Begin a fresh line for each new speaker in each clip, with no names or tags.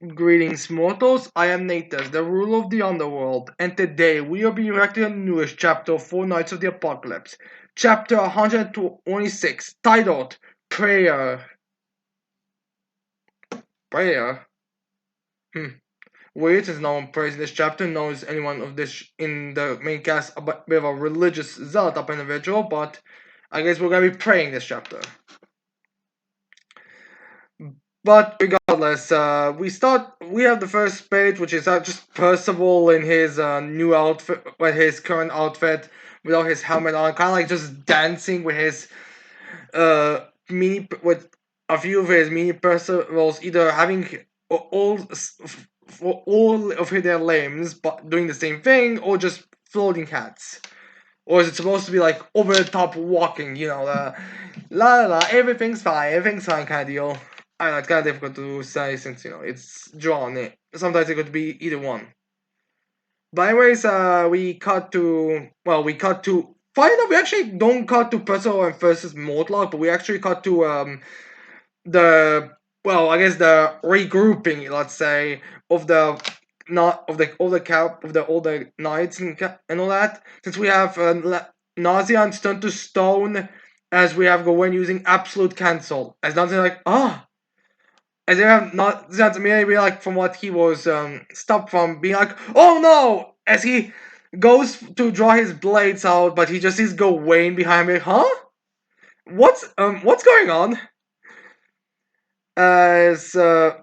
Greetings, mortals. I am Natus, the ruler of the underworld, and today we will be reacting to the newest chapter of Four Nights of the Apocalypse, chapter 126, titled Prayer. Prayer? Weird, since no one prays in this chapter, knows anyone of this in the main cast a bit of a religious zealot type individual, but I guess we're gonna be praying this chapter. But regardless, we have the first page, which is just Percival in his new outfit, with his current outfit, without his helmet on, kind of like just dancing with his with a few of his mini Percivals, either having all of their limbs, but doing the same thing, or just floating hats. Or is it supposed to be like over the top walking, the la la la, everything's fine kind of deal? I don't know, it's kind of difficult to say since, it's drawn. Sometimes it could be either one. But anyways, we cut to, we actually don't cut to Percival and versus Mortlock, but we actually cut to, I guess the regrouping, let's say, of the, not, of the, all the knights and all that, since we have, Nazian turned to stone, as we have Gawain using absolute cancel, as Nazian like, as they have not that maybe like from what he was stopped from being like, oh no, as he goes to draw his blades out, but he just sees Gawain behind me. Huh? What's going on? As since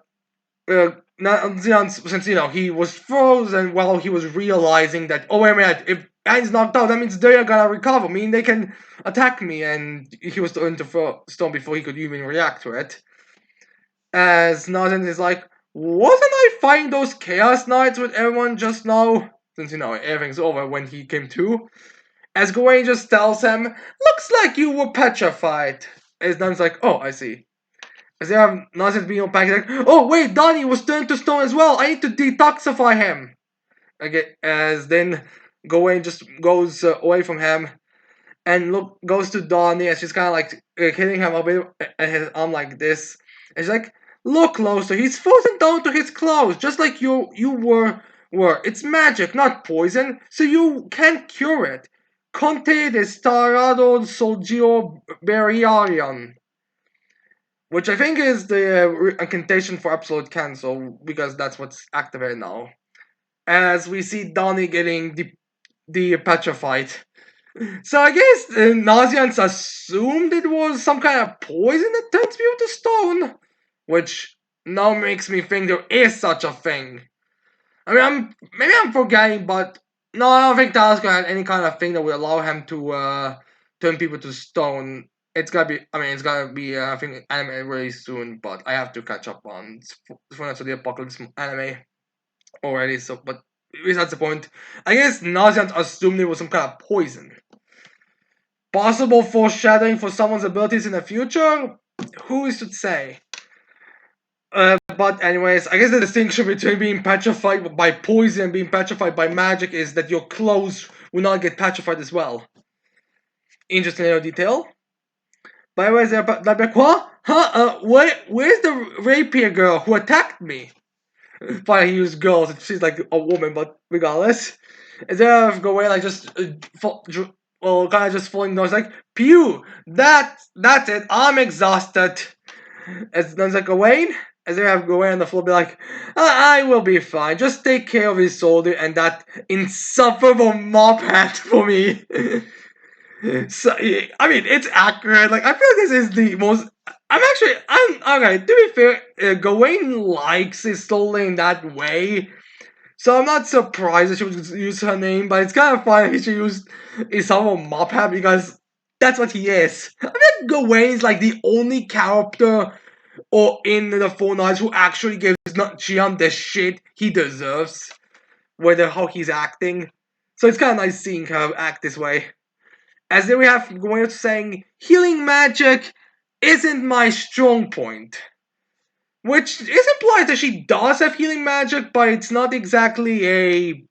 he was frozen while he was realizing that, oh wait a minute, if Anne's knocked out, that means they are gonna recover. I mean, they can attack me, and he was starting to throw stone before he could even react to it. As Nathan is like, wasn't I fighting those Chaos Knights with everyone just now? Since, everything's over when he came to. As Gawain just tells him, looks like you were petrified. As Nathan's like, oh, I see. As they have Nathan being all panicked, like, oh, wait, Donnie was turned to stone as well. I need to detoxify him. Okay, as then Gawain just goes away from him and goes to Donnie, and she's kind of like hitting him a bit at his arm like this. And she's like, look closer, he's frozen down to his clothes, just like you were. It's magic, not poison, so you can't cure it. Conte de Starado Solgio Beriarian. Which I think is the incantation for absolute cancel, because that's what's activated now. As we see Donnie getting the petrified. So I guess the Nazians assumed it was some kind of poison that turns people to stone, which now makes me think there is such a thing. I mean, maybe I'm forgetting, but no, I don't think Talos gonna have any kind of thing that would allow him to turn people to stone. It's gonna be I think anime really soon, but I have to catch up on Fullmetal the Apocalypse anime already. So, but that's the point. I guess Nazians assumed it was some kind of poison. Possible foreshadowing for someone's abilities in the future? Who is to say? But anyways, I guess the distinction between being petrified by poison and being petrified by magic is that your clothes will not get petrified as well. Interesting little detail. By the way, they're like, what? Huh? Where's the rapier girl who attacked me? Fine, he used girls. She's like a woman, but regardless. Instead of going like just kind of just falling down. It's like, pew, that's it. I'm exhausted. As then like Gawain, as they have Gawain on the floor, be like, I will be fine. Just take care of his soldier and that insufferable mop hat for me. So I mean, it's accurate. Like I feel like this is the most. I'm okay. To be fair, Gawain likes his soldier in that way. So I'm not surprised that she would use her name, but it's kind of funny she used Isamu Mophead because that's what he is. I mean, Gawain is like the only character or in the Four Knights who actually gives Xian the shit he deserves, whether how he's acting. So it's kind of nice seeing her act this way. As then we have Gawain saying, healing magic isn't my strong point. Which is implied that she does have healing magic, but it's not exactly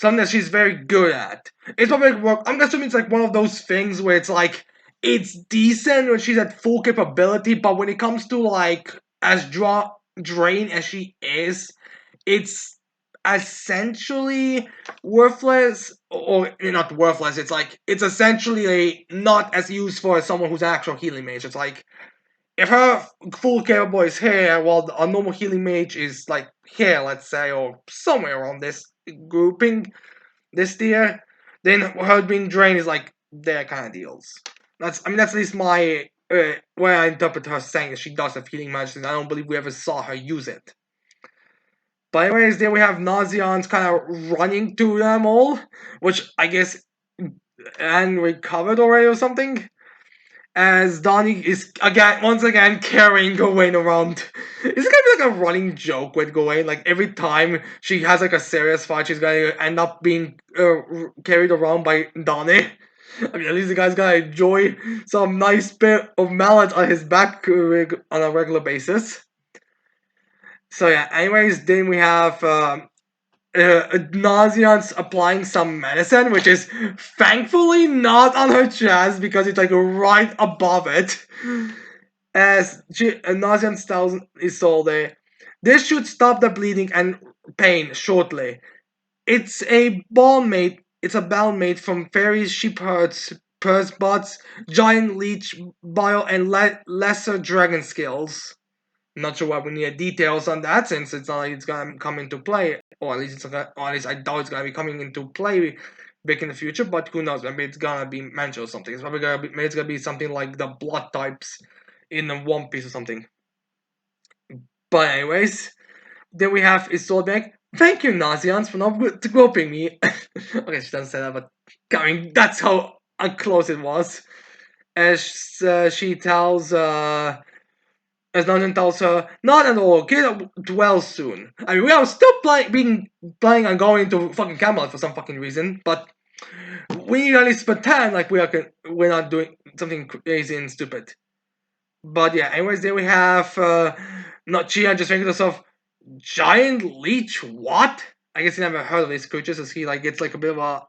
something that she's very good at. It's probably I'm assuming it's like one of those things where it's like it's decent when she's at full capability, but when it comes to like as drained as she is, it's essentially worthless, or not worthless. It's like it's essentially not as useful as someone who's an actual healing mage. It's like if her full capable is here, while a normal healing mage is like here, let's say, or somewhere around this grouping, this tier, then her being drained is like their kind of deals. That's at least my way I interpret her saying that she does have healing magic. I don't believe we ever saw her use it. But anyways, there we have Nazian's kind of running to them all, which I guess and recovered already or something. As Donnie is once again carrying Gawain around. It's gonna be like a running joke with Gawain. Like every time she has like a serious fight, she's gonna end up being carried around by Donnie. I mean, at least the guy's gonna enjoy some nice bit of mallet on his back on a regular basis. So yeah. Anyways, then we have Nazian's applying some medicine, which is thankfully not on her chest because it's like right above it. As Nazian tells Isolde, this should stop the bleeding and pain shortly. It's a balm made. It's a balm made from fairies, sheep herds, purse bots, giant leech bio, and lesser dragon skills. Not sure what we need details on that, since it's not like it's gonna come into play, or at least or at least I doubt it's gonna be coming into play back in the future. But who knows? Maybe it's gonna be mentioned or something. It's probably gonna be maybe it's gonna be something like the blood types in the One Piece or something. But anyways, then we have Isolde. Thank you, Nazians, for not groping me. Okay, she doesn't say that, but I mean that's how close it was. As she tells as London tells her, not at all, get well soon. I mean, we are still planning on going to fucking Camelot for some fucking reason, but we need at least pretend like we're not doing something crazy and stupid. But yeah, anyways, then we have not Chia just thinking to herself, giant leech, what? I guess he never heard of these creatures, as he like gets like a bit of a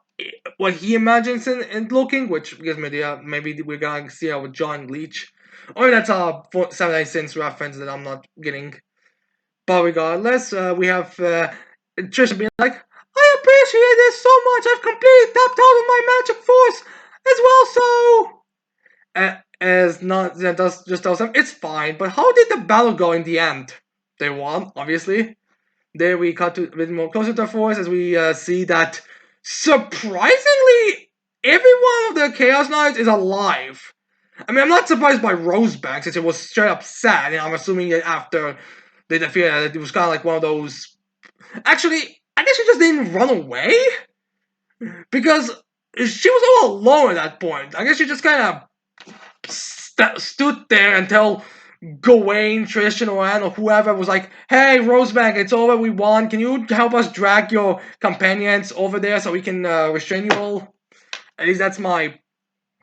what he imagines in looking, which gives me the maybe we're gonna see a giant leech. Or that's a 79 cents reference that I'm not getting. But regardless, we have Trisha being like, I appreciate this so much. I've completely tapped out of my magic force as well. So, as not just tells them, it's fine. But how did the battle go in the end? They won, obviously. There we cut to a bit more closer to the force as we see that surprisingly, every one of the Chaos Knights is alive. I mean, I'm not surprised by Rosebank since it was straight up sad. I'm assuming that after they defeated it was kind of like one of those. Actually, I guess she just didn't run away because she was all alone at that point. I guess she just kind of stood there until Gawain, Tristan, or whoever was like, "Hey, Rosebank, it's over. We won. Can you help us drag your companions over there so we can restrain you all?" At least that's my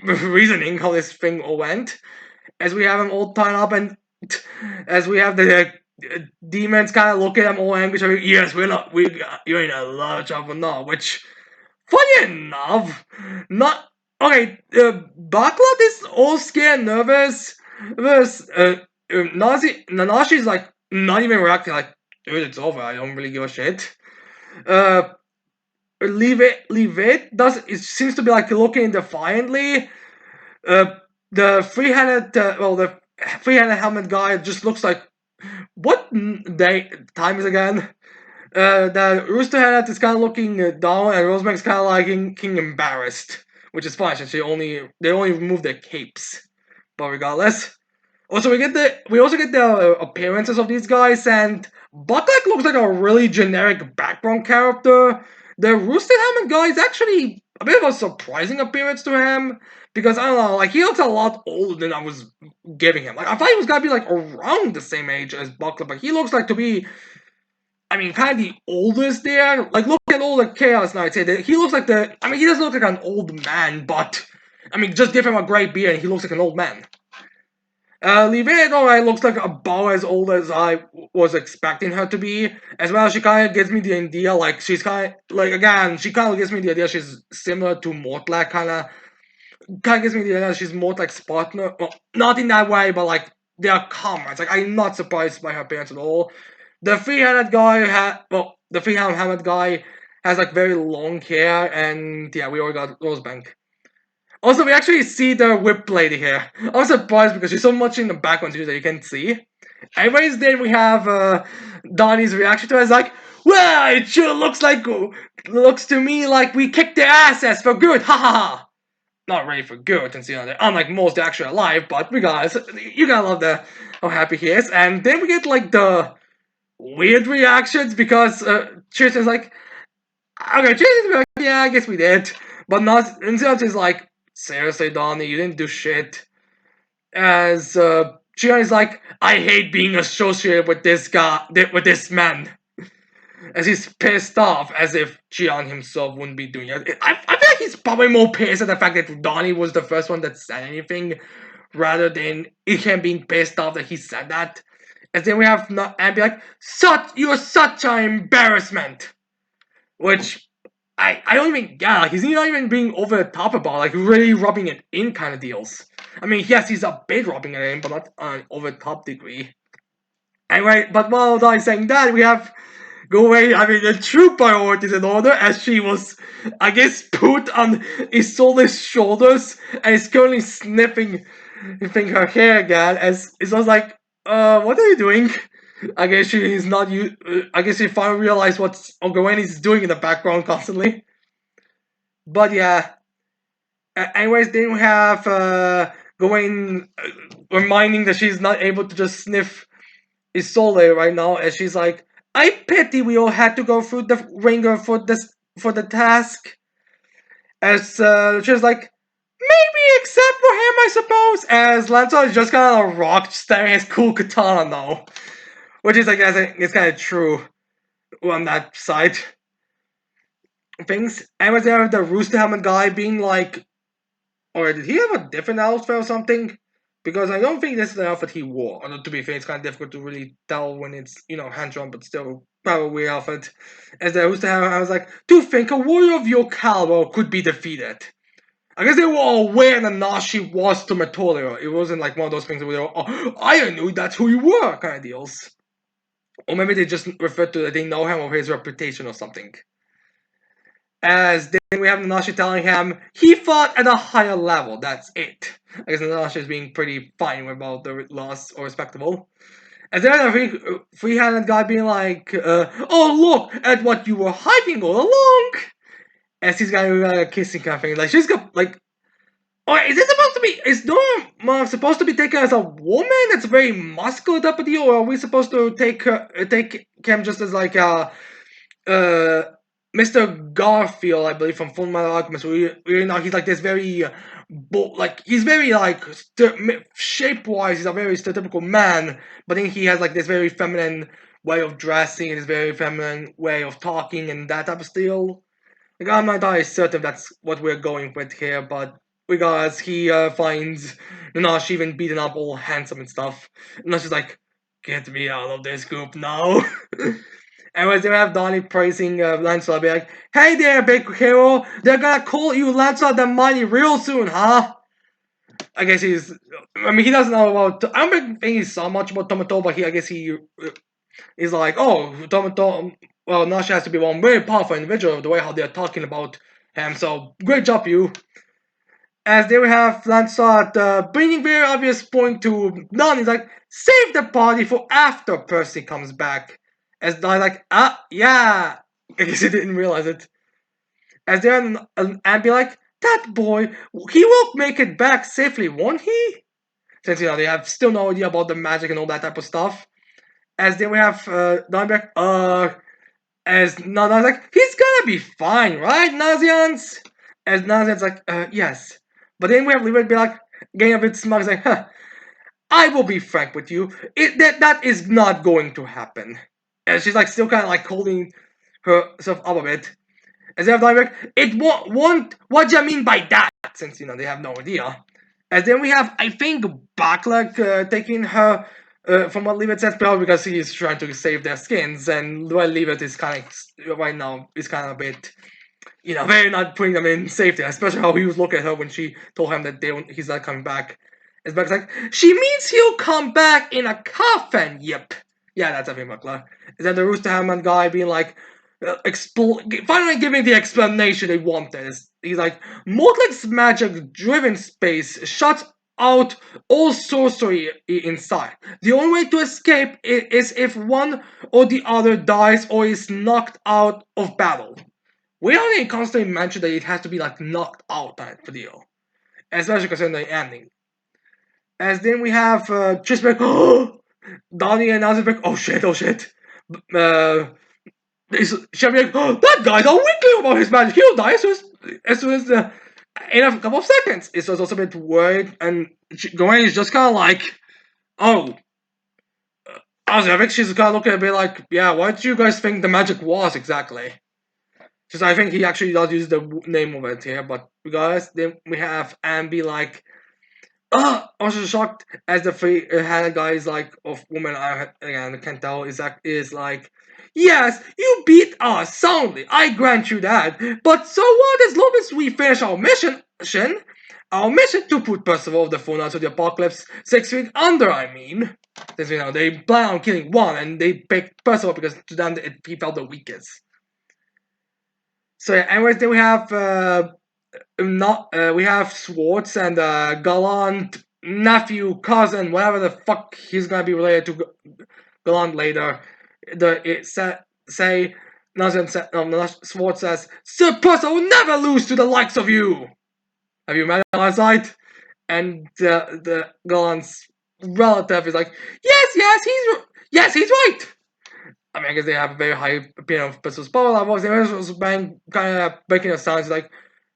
reasoning how this thing all went. As we have them all tied up, and as we have the demons kind of look at them all angry, so yes, you're in a lot of trouble now. Which, funny enough, not okay. Baklat is all scared, nervous. Nanashi's like not even reacting. Like, dude, it's over. I don't really give a shit. Uh, leave it. Does it seems to be like looking defiantly. Uh, the the three-handed helmet guy just looks like what day time is again. The rooster head is kind of looking down, and Rosebank's kind of like king embarrassed, which is fine since they only remove their capes. But regardless, also we also get the appearances of these guys, and Buckleck looks like a really generic background character. The Rooster Helmet guy is actually a bit of a surprising appearance to him because I don't know, like he looks a lot older than I was giving him. Like I thought he was gonna be like around the same age as Buckler, but he looks like to be, I mean, kind of the oldest there. Like look at all the Chaos Knights here. He looks like I mean, he doesn't look like an old man, but I mean, just give him a gray beard and he looks like an old man. Livet, alright, looks like about as old as I was expecting her to be. As well, she kind of gives me the idea, like, she's kind of, like, again, she kind of gives me the idea she's similar to Mortlak, kind of gives me the idea she's more like partner. Well, not in that way, but, like, they are comrades. Like, I'm not surprised by her appearance at all. The three-handed guy the three-handed guy has like very long hair, and yeah, we already got Rosebank. Also, we actually see the whip lady here. I was surprised because she's so much in the background too that you can't see. Anyways, then we have Donnie's reaction to it. It's like, well, it sure looks to me like we kicked their asses for good, ha ha ha. Not really for good, since unlike most, they're actually alive. But regardless, you gotta love how happy he is. And then we get like the weird reactions because Tristan's like, okay, Tristan's like, yeah, I guess we did, but not. And is like, seriously, Donnie, you didn't do shit. As Gian is like, I hate being associated with this guy, with this man. As he's pissed off, as if Gian himself wouldn't be doing it. I feel like he's probably more pissed at the fact that Donnie was the first one that said anything, rather than him being pissed off that he said that. And then we have and be like, you're such an embarrassment. Which I don't even get. Like, he's not even being over the top about, like, really rubbing it in kind of deals. I mean, yes, he's a bit rubbing it in, but not on an over the top degree. Anyway, but while I'm saying that, we have the true priorities in order, as she was, I guess, put on Isola's shoulders and is currently sniffing her hair again, as Isola's like, what are you doing? I guess she's not you. I guess she finally realized what Gawain is doing in the background constantly. But yeah. Anyways, then we have Gawain reminding that she's not able to just sniff Isolde right now, as she's like, I pity we all had to go through the ringer for the task. As she's like, maybe except for him, I suppose. As Lancelot is just kind of a rock staring his cool katana now. Which is, I guess, it's kind of true on that side. Things. Anyways, there the Rooster Helmet guy being like, or did he have a different outfit or something? Because I don't think this is the outfit he wore. Although, to be fair, it's kind of difficult to really tell when it's, hand-drawn, but still, probably a weird outfit. As the Rooster Helmet, I was like, to think a warrior of your caliber could be defeated. I guess they were all aware that Nashi was to Metolio. It wasn't like one of those things where they were, oh, I knew that's who you were, kind of deals. Or maybe they just referred to that they know him or his reputation or something. As then we have Nanashi telling him he fought at a higher level, that's it. I guess Nanashi is being pretty fine about the loss or respectable. And then a free-handed guy being like, oh look at what you were hiding all along! As he's got a kissing kind of thing. Like, she's got, like, oh, is this supposed to be, is Norma supposed to be taken as a woman that's very muscular type of deal, or are we supposed to take him just as like Mr. Garfield, I believe, from Fullmetal Alchemist, we know he's like this very, he's very like shape-wise, he's a very stereotypical man, but then he has like this very feminine way of dressing and this very feminine way of talking and that type of style. Like, I'm not entirely certain that's what we're going with here, but regardless, he finds Nanashi even beaten up, all handsome and stuff. And Nanashi's like, get me out of this group now. Anyways, they have Donnie praising Lancelot, be like, hey there, big hero, they're gonna call you Lancelot the Mighty real soon, huh? I guess he doesn't know about, I don't think he saw much about Tomato, but I guess he is like, oh, Tomato, well, Nashi has to be one very powerful individual, the way how they're talking about him, so great job, you. As they have Lancelot bringing very obvious point to Don, he's like, save the party for after Percy comes back. As Don's like, yeah. I guess he didn't realize it. As they're and be like, that boy, he will make it back safely, won't he? Since, they have still no idea about the magic and all that type of stuff. As then we have Don back, as Don's like, he's gonna be fine, right, Nazians? As Nazian's like, yes. But then we have Levi be like, getting a bit smug, like, huh, I will be frank with you, that is not going to happen. And she's like still kind of like holding herself up a bit. As they have like, it won't, what do you mean by that? Since, they have no idea. As then we have, I think, Baklik taking her, from what Levitt says, probably because he's trying to save their skins, and while Levitt is kind of, right now, is kind of a bit, very not putting them in safety, especially how he was looking at her when she told him that he's not coming back. It's Buck's like, she means he'll come back in a coffin. Yep. Yeah, that's every Buckler. Is that the Rooster Hammond guy being like, finally giving the explanation they wanted. He's like, Mortlak's magic-driven space shuts out all sorcery inside. The only way to escape is if one or the other dies or is knocked out of battle. We only constantly mention that it has to be like knocked out type video, especially considering the ending. As then we have Trisbeck, Donnie announces like, oh shit, oh shit. She'll be like, oh, that guy's all wiggly about his magic. He'll die as soon as in a couple of seconds. It's also a bit worried, and Gawain is just kind of like, oh. I think she's kind of looking a bit like, yeah, what do you guys think the magic was exactly? Because I think he actually does use the name of it here, but guys, then we have Ambi like, I was just shocked as the three-handed guy is like, of woman, I can't tell, is like, yes, you beat us soundly, I grant you that, but so what as long as we finish our mission to put Percival of the Phone out of the Apocalypse 6 feet under, I mean. Since, they plan on killing one, and they picked Percival because to them he felt the weakest. So yeah, anyways, then we have we have Swartz and Gallant nephew, cousin, whatever the fuck he's gonna be related to Gallant later. Swartz says, Sir Percival will never lose to the likes of you. Have you met him on site? And the Gallant's relative is like, yes, he's right. I mean, I guess they have a very high opinion of Percival's power levels. They also kind of breaking the silence like,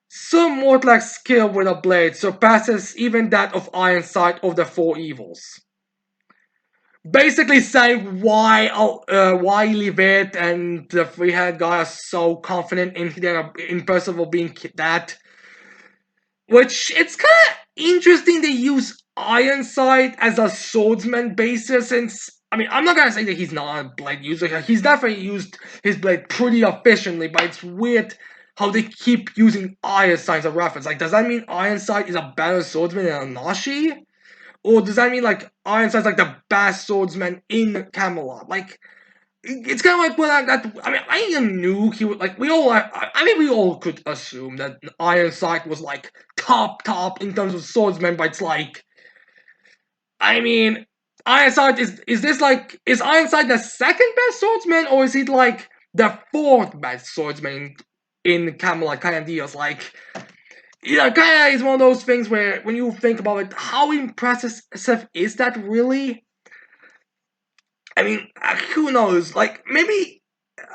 Sir Mortlak's skill with a blade surpasses even that of Ironside of the Four Evils. Basically saying why Levitt and the three-headed guy are so confident in Percival being that. Which, it's kind of interesting they use Ironside as a swordsman basis, since, I mean, I'm not gonna say that he's not a blade user. He's definitely used his blade pretty efficiently, but it's weird how they keep using Ironside as a reference. Like, does that mean Ironside is a better swordsman than Anashi? Or does that mean, like, Ironside's like the best swordsman in Camelot? Like, it's kind of like when I knew he would, like, we all could assume that Ironside was like top in terms of swordsman, but it's like, I mean, Ironside is Ironside the second best swordsman, or is he like the fourth best swordsman in Camelot? Kind of deals like, kind of is one of those things where when you think about it, how impressive is that really? I mean, who knows? Like, maybe,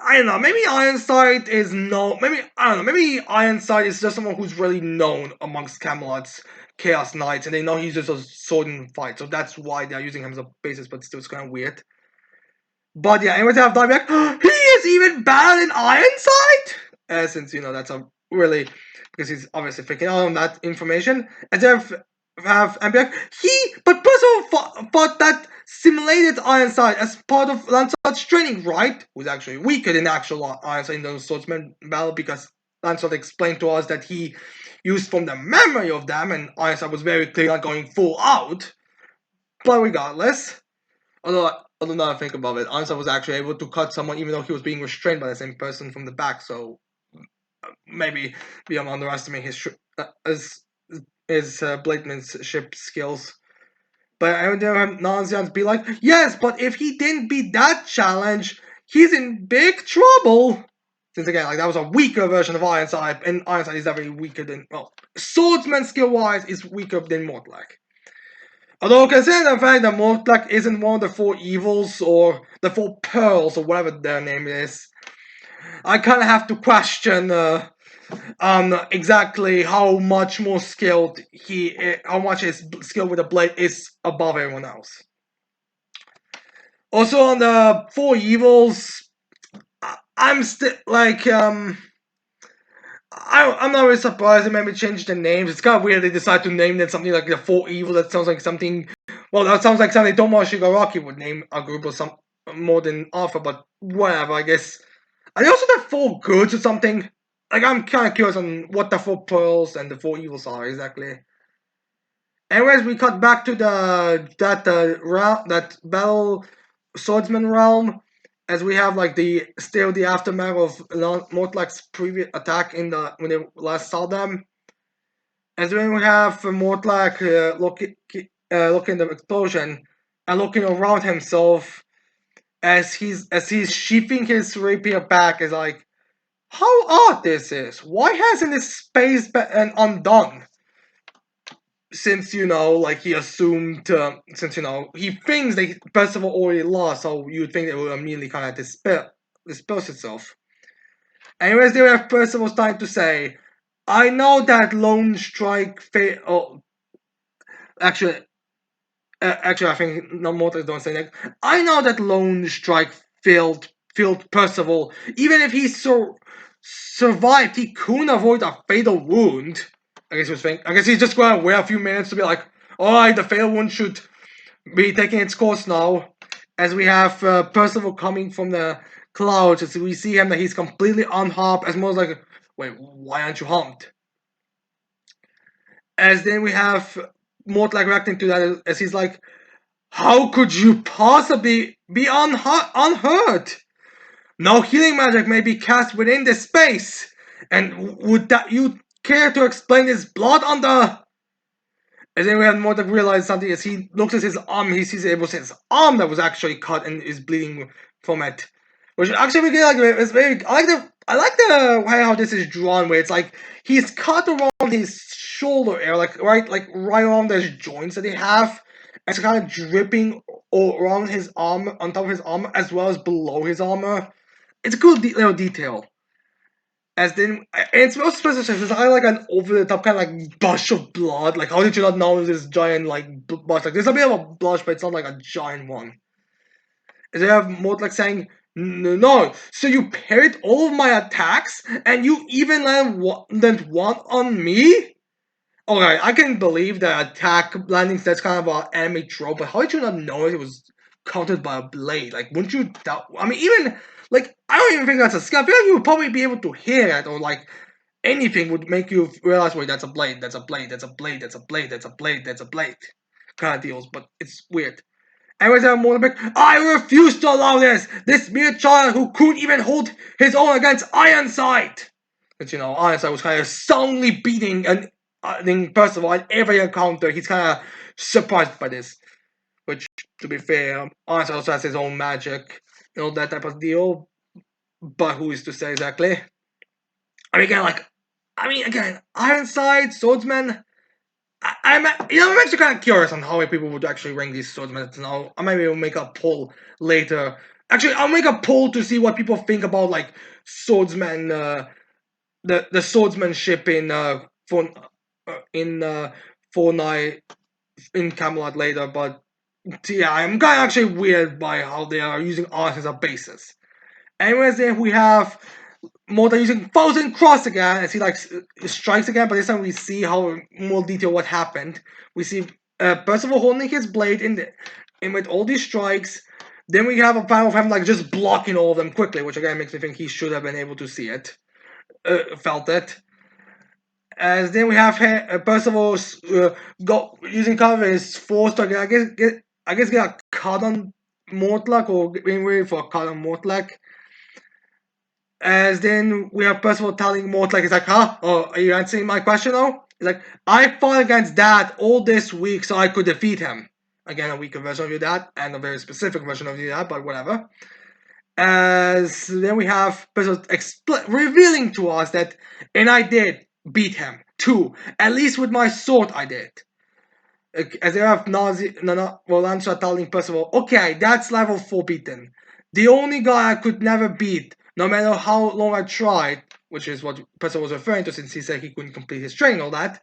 I don't know, maybe Ironside is maybe Ironside is just someone who's really known amongst Camelot's Chaos Knights, and they know he's just a sword in fight, so that's why they're using him as a basis, but still it's kind of weird. But yeah, anyways, I have Darby like, he is even better than Ironside? Since, that's a really, because he's obviously freaking out on that information, and then have Ambiak, but Percival fought that simulated Ironside as part of Lancelot's training, right? Who's actually weaker than actual Ironside in the swordsman battle, because Lancelot explained to us that he used from the memory of them, and Ironside was very clear not going full out. But regardless, although now I think about it, Ironside was actually able to cut someone even though he was being restrained by the same person from the back, so maybe I'm underestimating his bladesmanship skills. But I would have Nanzians be like, yes, but if he didn't beat that challenge, he's in big trouble. Since again, like, that was a weaker version of Ironside, and Ironside is definitely weaker than, well, swordsman skill-wise is weaker than Mortlak. Although considering the fact that Mortlak isn't one of the four evils, or the four pearls, or whatever their name is, I kind of have to question exactly how much more skilled how much his skill with the blade is above everyone else. Also, on the four evils, I'm still like, I'm not really surprised they maybe changed the names. It's kind of weird they decide to name them something like the four evils. That sounds like something. Well, that sounds like something Tomo Shigaraki would name a group or some more than Alpha, but whatever. I guess. Are they also the four goods or something? Like, I'm kind of curious on what the four pearls and the four evils are exactly. Anyways, we cut back to that battle swordsman realm, as we have like the still the aftermath of Mortlak's previous attack in the when they last saw them. As when we have Mortlak looking at the explosion and looking around himself as he's sheathing his rapier back, is like, how odd this is. Why hasn't this space been undone? Since like he assumed, since he thinks that Percival already lost, so you'd think it would immediately kind of disperse itself. Anyways, they have Percival's time to say, "I know that lone strike Oh, actually, I think no more don't say that. I know that lone strike failed Percival. Even if he survived, he couldn't avoid a fatal wound." I guess he was thinking. I guess he's just going to wait a few minutes to be like, "All right, the fatal wound should be taking its course now." As we have Percival coming from the clouds, as we see him that he's completely unharmed. As more like, wait, why aren't you harmed? As then we have Mortlak reacting to that as he's like, how could you possibly be unhurt? No healing magic may be cast within this space. And would that you care to explain this blood on the... And then we have Mortek realize something as he looks at his arm, he sees his arm that was actually cut and is bleeding from it. Which actually we like it's very I like the way how this is drawn where it's like he's cut around his shoulder area, right around those joints that they have. It's kind of dripping all around his arm, on top of his armor, as well as below his armor. It's a cool little detail. As then, and it's most specific. It's kind of like an over the top kind of like gush of blood. Like, how did you not know this giant like blush? Like, there's a bit of a blush, but it's not like a giant one. And they have more like saying, No, so you parried all of my attacks, and you even landed one on me? Okay, I can believe the attack landings, that's kind of an enemy trope, but how did you not know it was countered by a blade? Like, wouldn't you doubt? I mean, even, like, I don't even think that's a skill. I feel like you would probably be able to hear it, or, like, anything would make you realize, wait, that's a blade, that's a blade, that's a blade, that's a blade, that's a blade, that's a blade. Kind of deals, but it's weird. Anyways, I refuse to allow this! This mere child who couldn't even hold his own against Ironside! But Ironside was kind of soundly beating and Percival at every encounter. He's kind of surprised by this. Which, to be fair, Ironside also has his own magic, that type of deal. But who is to say exactly? Again, Ironside, Swordsman. I'm actually kind of curious on how many people would actually rank these swordsmen. Now, I maybe will make a poll later. Actually, I'll make a poll to see what people think about like swordsman, the swordsmanship in Fortnite in Camelot later. But yeah, I'm kind of actually weird by how they are using art as a basis. Anyways, then we have Mota using Thousand Cross again as he like strikes again, but this time we see how more detail what happened. We see Percival holding his blade in with all these strikes. Then we have a panel of him like just blocking all of them quickly, which again makes me think he should have been able to see it, felt it. As then we have Percival using cover his force to get a cut on Mortlak, or being ready for a cut on Mortlak. As then we have Percival telling Mortlak, he's like, huh? Oh, are you answering my question now? He's like, I fought against that all this week so I could defeat him. Again, a weaker version of that, and a very specific version of that, but whatever. As then we have Percival revealing to us that, and I did beat him too. At least with my sword, I did. As they have Lancer telling Percival, okay, that's level 4 beaten. The only guy I could never beat, no matter how long I tried, which is what Percival was referring to since he said he couldn't complete his training, all that.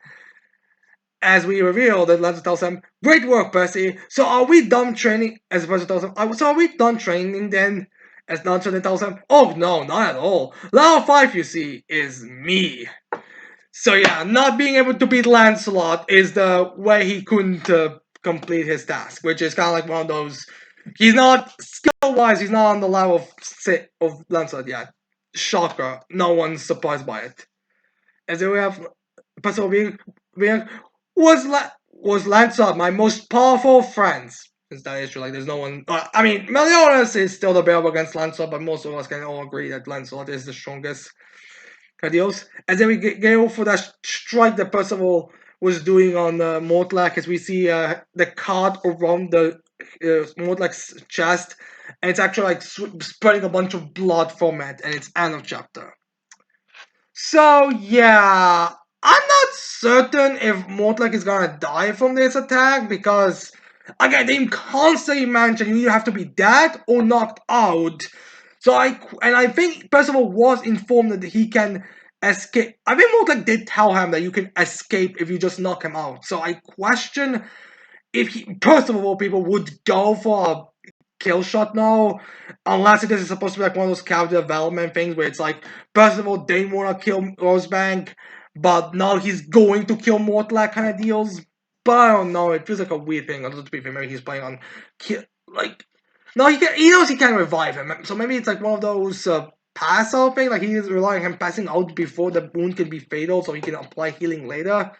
As we reveal that Lancer tells him, great work, Percy. So are we done training? As Percy tells him, so are we done training then? As Lancer then tells him, oh no, not at all. Level 5, you see, is me. So yeah, not being able to beat Lancelot is the way he couldn't complete his task, which is kind of like one of those. He's not skill-wise, he's not on the level of Lancelot yet. Shocker, no one's surprised by it. As we have Percival being was Lancelot, my most powerful friends. Is that is true? Like, there's no one. I mean, Meliodas is still the bearable against Lancelot, but most of us can all agree that Lancelot is the strongest. Adios. And then we get for that strike that Percival was doing on Mortlach, as we see the card around the Mortlach's chest, and it's actually like spreading a bunch of blood from it, and it's end of chapter. So yeah, I'm not certain if Mortlach is gonna die from this attack because again they constantly mention you either have to be dead or knocked out. So I think Percival was informed that he can escape. I think Mortlach did tell him that you can escape if you just knock him out. So I question if Percival people would go for a kill shot now, unless it is supposed to be like one of those character development things where it's like Percival didn't want to kill Rosebank, but now he's going to kill Mortlach kind of deals. But I don't know. It feels like a weird thing. Although to be fair, maybe he's playing on like no, he can. He knows he can revive him. So maybe it's like one of those pass out thing. Like he's relying on him passing out before the wound can be fatal, so he can apply healing later.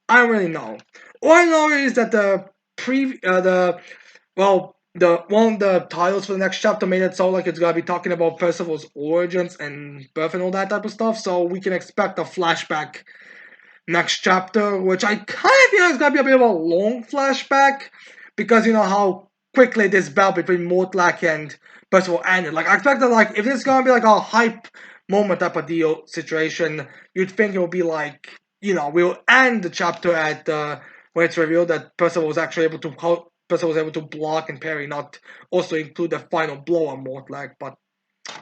I don't really know. All I know is that the one of the titles for the next chapter made it sound like it's gonna be talking about Percival's origins and birth and all that type of stuff. So we can expect a flashback next chapter, which I kind of feel is gonna be a bit of a long flashback because you know how quickly this battle between Mortlach and Percival ended. Like I expected, like if this is gonna be like a hype moment type of deal situation, you'd think it would be like we'll end the chapter at when it's revealed that Percival was actually able to Percival was able to block and parry, not also include the final blow on Mortlach. But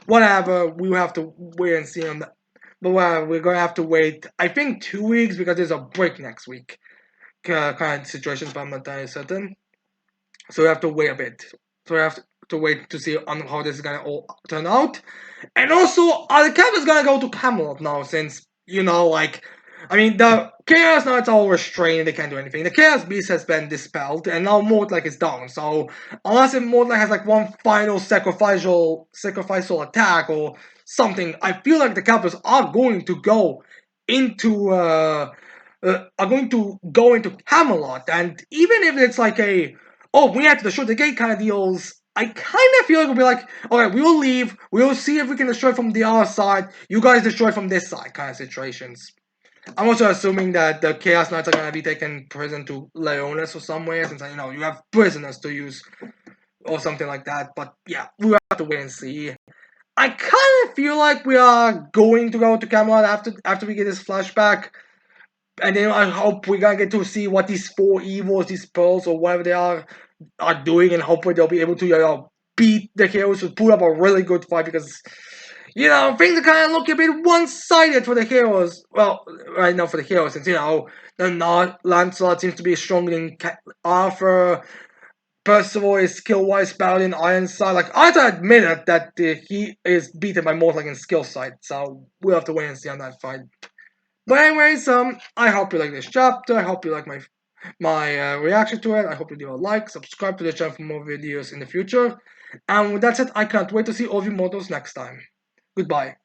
whatever, we will have to wait and see on that. But we're gonna have to wait. I think 2 weeks because there's a break next week. Kind of situations, but I'm not entirely certain. So we have to wait a bit. So we have to wait to see on how this is gonna all turn out. And also, are the characters gonna go to Camelot now? Since like, I mean, the Chaos Knights are all restrained; they can't do anything. The Chaos Beast has been dispelled, and now Mortlach is down. So unless if Mortlach has like one final sacrificial attack or something, I feel like the characters are going to go into Camelot, and even if it's like a we have to destroy the gate kind of deals. I kind of feel like we'll be like, okay, we will leave. We will see if we can destroy from the other side. You guys destroy from this side, kind of situations. I'm also assuming that the Chaos Knights are gonna be taken prison to Leonis or somewhere, since you have prisoners to use or something like that. But yeah, we have to wait and see. I kind of feel like we are going to go to Camelot after we get this flashback, and then I hope we're gonna get to see what these four evils, these pearls or whatever they are doing, and hopefully they'll be able to beat the heroes to put up a really good fight because things are kind of looking a bit one-sided for the heroes. Well, right now for the heroes, since they're not. Lancelot seems to be stronger than Arthur. Percival is skill-wise better than Ironside. Like I have to admit it that he is beaten by Mortlach in skill side. So we'll have to wait and see on that fight. But anyways, I hope you like this chapter. I hope you like my reaction to it. I hope you leave a like, subscribe to the channel for more videos in the future. And with that said, I can't wait to see all of you models next time. Goodbye.